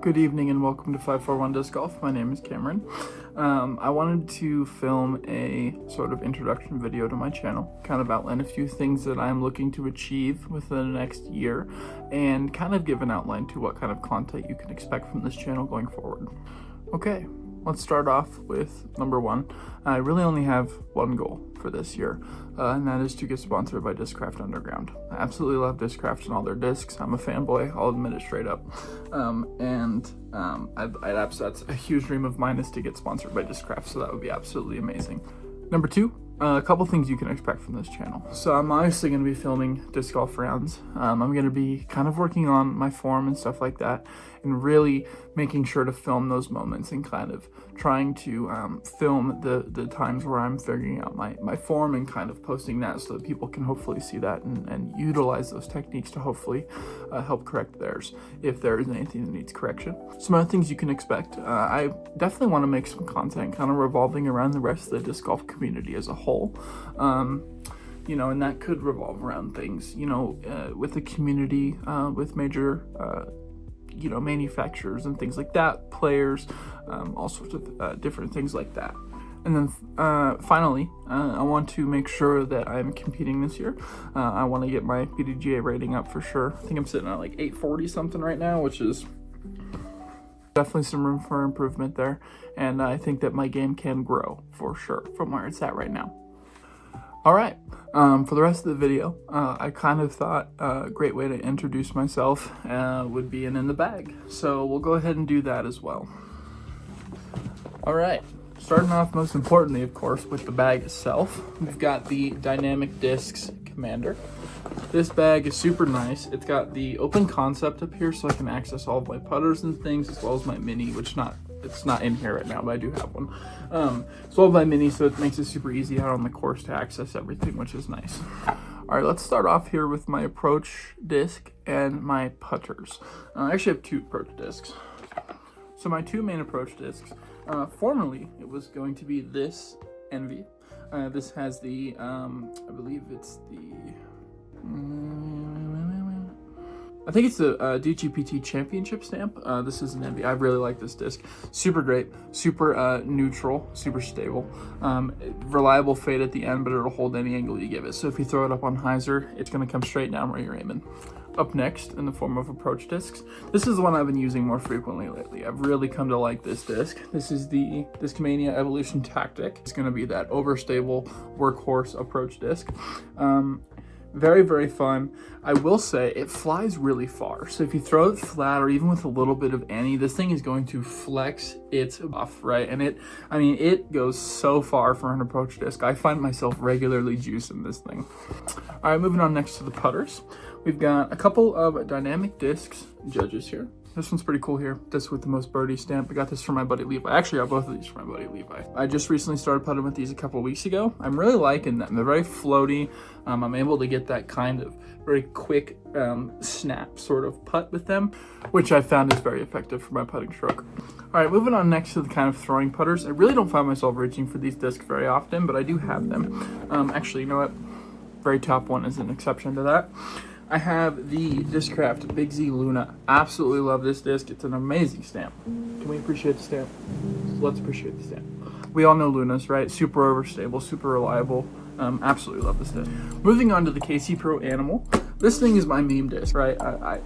Good evening and welcome to 541 Disc Golf. My name is Cameron. I wanted to film a sort of introduction video to my channel, kind of outline a few things that I'm looking to achieve within the next year, and kind of give an outline to what kind of content you can expect from this channel going forward. Okay, let's start off with number one. I really only have one goal for this year, and that is to get sponsored by Discraft Underground. I absolutely love Discraft and all their discs. I'm a fanboy, I'll admit it straight up. That's a huge dream of mine, is to get sponsored by Discraft, so that would be absolutely amazing. Number two, a couple things you can expect from this channel. So I'm obviously going to be filming disc golf rounds. I'm going to be kind of working on my form and stuff like that, and really making sure to film those moments and kind of trying to film the times where I'm figuring out my form and kind of posting that so that people can hopefully see that and utilize those techniques to hopefully help correct theirs if there is anything that needs correction. Some other things you can expect. I definitely want to make some content kind of revolving around the rest of the disc golf community as a whole. And that could revolve around things, with the community, with major, manufacturers and things like that, players, all sorts of different things like that. And then finally, I want to make sure that I'm competing this year. I want to get my PDGA rating up for sure. I think I'm sitting at like 840 something right now, which is definitely some room for improvement there. And I think that my game can grow for sure from where it's at right now. All right, for the rest of the video, I kind of thought a great way to introduce myself would be an in the bag. So we'll go ahead and do that as well. All right, starting off most importantly, of course, with the bag itself. We've got the Dynamic Discs Commander. This bag is super nice. It's got the open concept up here so I can access all of my putters and things, as well as my mini, which it's not in here right now, but I do have one. As well as my mini, so it makes it super easy out on the course to access everything, which is nice. All right, let's start off here with my approach disc and my putters. I actually have two approach discs. So my two main approach discs, formerly it was going to be this Envy. This has the, I believe it's the, I think it's the DGPT Championship stamp. This is an Envy. I really like this disc. Super great, super neutral, super stable. Reliable fade at the end, but it'll hold any angle you give it. So if you throw it up on hyzer, it's going to come straight down where you're aiming. Up next, in the form of approach discs, this is the one I've been using more frequently lately. I've really come to like this disc. This is the Discmania Evolution Tactic. It's going to be that overstable workhorse approach disc. Very, very fun. I will say it flies really far. So if you throw it flat or even with a little bit of any, this thing is going to flex its off, right? And it goes so far for an approach disc. I find myself regularly juicing this thing. All right, moving on next to the putters. We've got a couple of Dynamic Discs Judges here. This one's pretty cool here. This with the most birdie stamp. I got this from my buddy Levi. Actually, I got both of these from my buddy Levi. I just recently started putting with these a couple weeks ago. I'm really liking them. They're very floaty. I'm able to get that kind of very quick snap sort of putt with them, which I found is very effective for my putting stroke. All right, moving on next to the kind of throwing putters. I really don't find myself reaching for these discs very often, but I do have them. Actually, you know what? Very top one is an exception to that. I have the Discraft Big Z Luna. Absolutely love this disc. It's an amazing stamp. Can we appreciate the stamp? Let's appreciate the stamp. We all know Lunas, right? Super overstable, super reliable. Absolutely love this disc. Moving on to the KC Pro Animal. This thing is my meme disc, right? I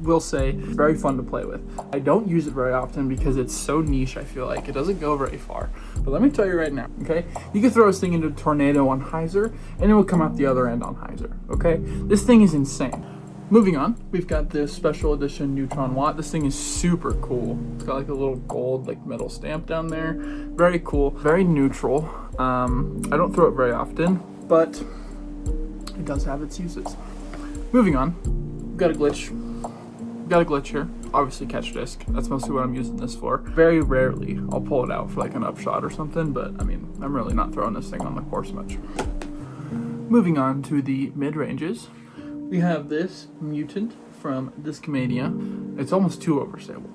will say it's very fun to play with. I don't use it very often because it's so niche, I feel like. It doesn't go very far. But let me tell you right now, okay? You can throw this thing into a Tornado on hyzer, and it will come out the other end on hyzer, okay? This thing is insane. Moving on, we've got this special edition Neutron Watt. This thing is super cool. It's got like a little gold metal stamp down there. Very cool, very neutral. I don't throw it very often, but it does have its uses. Moving on, we've got a glitch. Got a glitch here, obviously catch disc. That's mostly what I'm using this for. Very rarely I'll pull it out for like an upshot or something, but I'm really not throwing this thing on the course much. Moving on to the mid-ranges, we have this Mutant from Discmania. It's almost too overstable.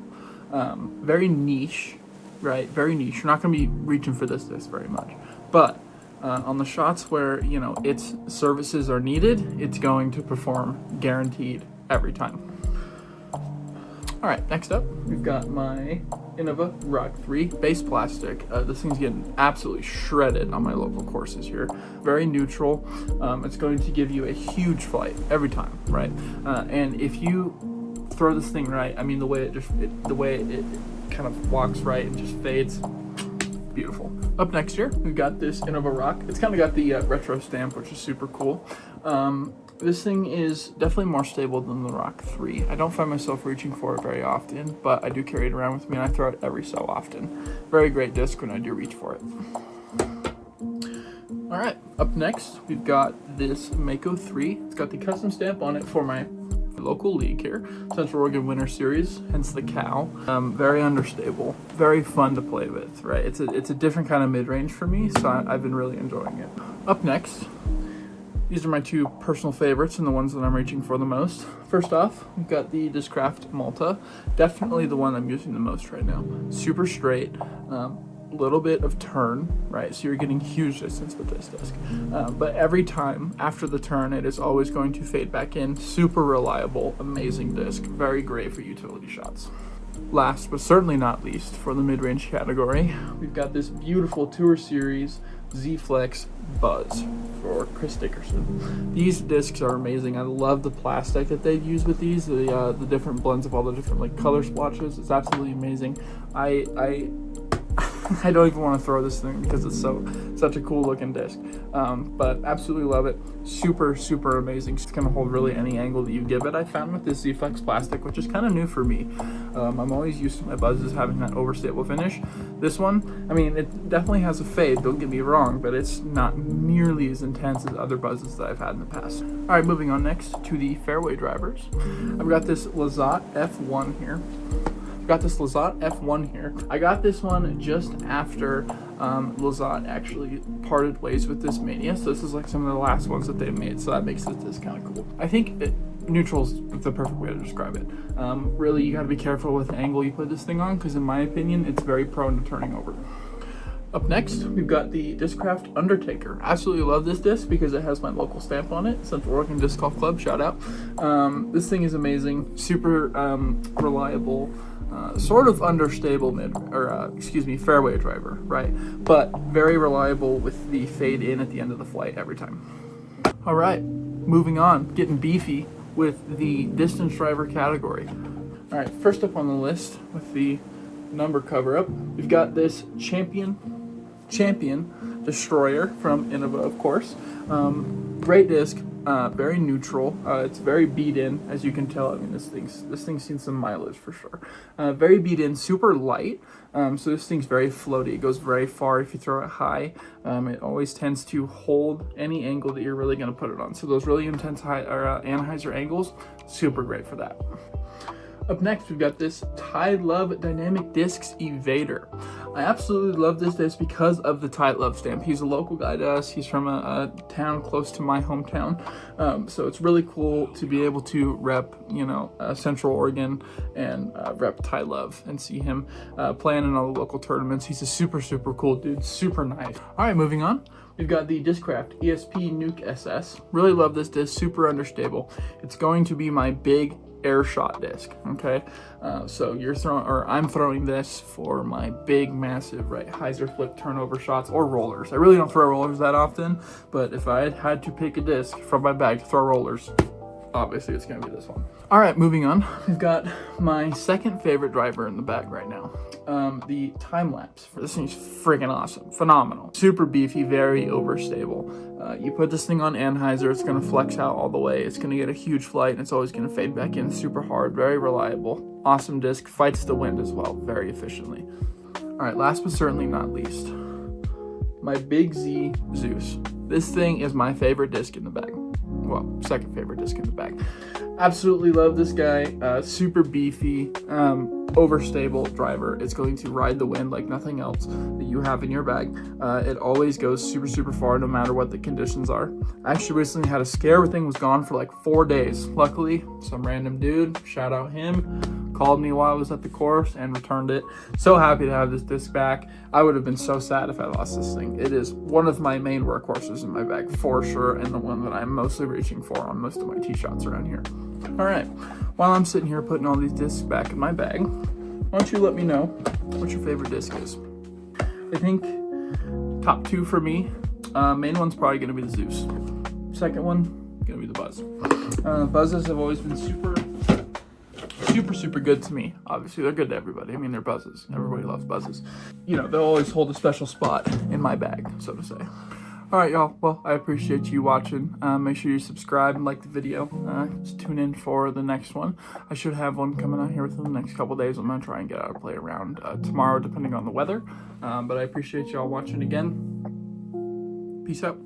Very niche, right? Very niche. You're not going to be reaching for this disc very much, but on the shots where its services are needed, it's going to perform guaranteed every time. All right, next up, we've got my Innova Rock 3 base plastic. This thing's getting absolutely shredded on my local courses here. Very neutral. It's going to give you a huge flight every time, right? And if you throw this thing right, I mean, the way it kind of walks right and just fades, beautiful. Up next here, we've got this Innova Rock. It's kind of got the retro stamp, which is super cool. This thing is definitely more stable than the Rock 3. I don't find myself reaching for it very often, but I do carry it around with me and I throw it every so often. Very great disc when I do reach for it. All right, up next, we've got this Mako 3. It's got the custom stamp on it for my local league here, Central Oregon Winter Series, hence the cow. Very understable, very fun to play with, right? It's a different kind of mid-range for me, so I've been really enjoying it. Up next, these are my two personal favorites and the ones that I'm reaching for the most. First off, we've got the Discraft Malta. Definitely the one I'm using the most right now. Super straight, little bit of turn, right? So you're getting huge distance with this disc. But every time after the turn, it is always going to fade back in. Super reliable, amazing disc. Very great for utility shots. Last but certainly not least, for the mid-range category, we've got this beautiful Tour Series Z-Flex Buzz for Chris Dickerson. These discs are amazing. I love the plastic that they use with these, the different blends of all the different like color splotches. It's absolutely amazing. I don't even want to throw this thing because it's such a cool looking disc, but absolutely love it. Super amazing. It's gonna hold really any angle that you give it. I found with this Z-Flex plastic, which is kind of new for me. I'm always used to my buzzes having that overstable finish. This one, I mean, it definitely has a fade, don't get me wrong, but it's not nearly as intense as other buzzes that I've had in the past. All right, moving on next to the fairway drivers. I've got this Lizotte F1 here. Got this Lizotte F1 here. I got this one just after Lizotte actually parted ways with this Mania, so this is like some of the last ones that they made, so that makes this kind of cool. I think neutral's the perfect way to describe it. Really, you got to be careful with the angle you put this thing on, because in my opinion, it's very prone to turning over. Up next, we've got the Discraft Undertaker. Absolutely love this disc because it has my local stamp on it, Central Oregon Disc Golf Club, shout out. This thing is amazing, super reliable, sort of understable fairway driver, right? But very reliable with the fade in at the end of the flight every time. All right, moving on, getting beefy with the distance driver category. All right, first up on the list with the number cover up, we've got this Champion Destroyer from Innova, of course. Great disc, very neutral. It's very beat in, as you can tell. I mean, this thing's seen some mileage for sure. Very beat in, super light. So this thing's very floaty. It goes very far if you throw it high. It always tends to hold any angle that you're really going to put it on. So those really intense Anheuser angles, super great for that. Up next, we've got this Tide Love Dynamic Discs Evader. I absolutely love this disc because of the Tide Love stamp. He's a local guy to us. He's from a town close to my hometown. So it's really cool to be able to rep, Central Oregon and rep Tide Love and see him playing in all the local tournaments. He's a super cool dude, super nice. All right, moving on. We've got the Discraft ESP Nuke SS. Really love this disc, super understable. It's going to be my big air shot disc, okay? So I'm throwing this for my big, massive, Heiser flip turnover shots or rollers. I really don't throw rollers that often, but if I had to pick a disc from my bag to throw rollers, obviously it's gonna be this one. All right, moving on. We've got my second favorite driver in the bag right now. The Time Lapse. This thing's freaking awesome, phenomenal. Super beefy, very overstable. You put this thing on Anheuser, it's gonna flex out all the way. It's gonna get a huge flight, and it's always gonna fade back in super hard, very reliable. Awesome disc, fights the wind as well, very efficiently. All right, last but certainly not least, my Big Z Zeus. This thing is my favorite disc in the bag. Well, second favorite disc in the bag. Absolutely love this guy. Super beefy, overstable driver. It's going to ride the wind like nothing else that you have in your bag. It always goes super far no matter what the conditions are. I actually recently had a scare. Everything was gone for like 4 days. Luckily, some random dude, shout out him, called me while I was at the course and returned it. So happy to have this disc back. I would have been so sad if I lost this thing. It is one of my main workhorses in my bag for sure, and the one that I'm mostly reaching for on most of my tee shots around here. All right, while I'm sitting here putting all these discs back in my bag, why don't you let me know what your favorite disc is? I think top 2 for me, main one's probably gonna be the Zeus. Second one, gonna be the Buzz. Buzzes have always been super good to me. Obviously, they're good to everybody. I mean, they're buzzes. Everybody loves buzzes. You know, they'll always hold a special spot in my bag, so to say. All right, y'all. Well, I appreciate you watching. Make sure you subscribe and like the video. Just tune in for the next one. I should have one coming out here within the next couple days. I'm going to try and get out and play around tomorrow, depending on the weather. But I appreciate y'all watching again. Peace out.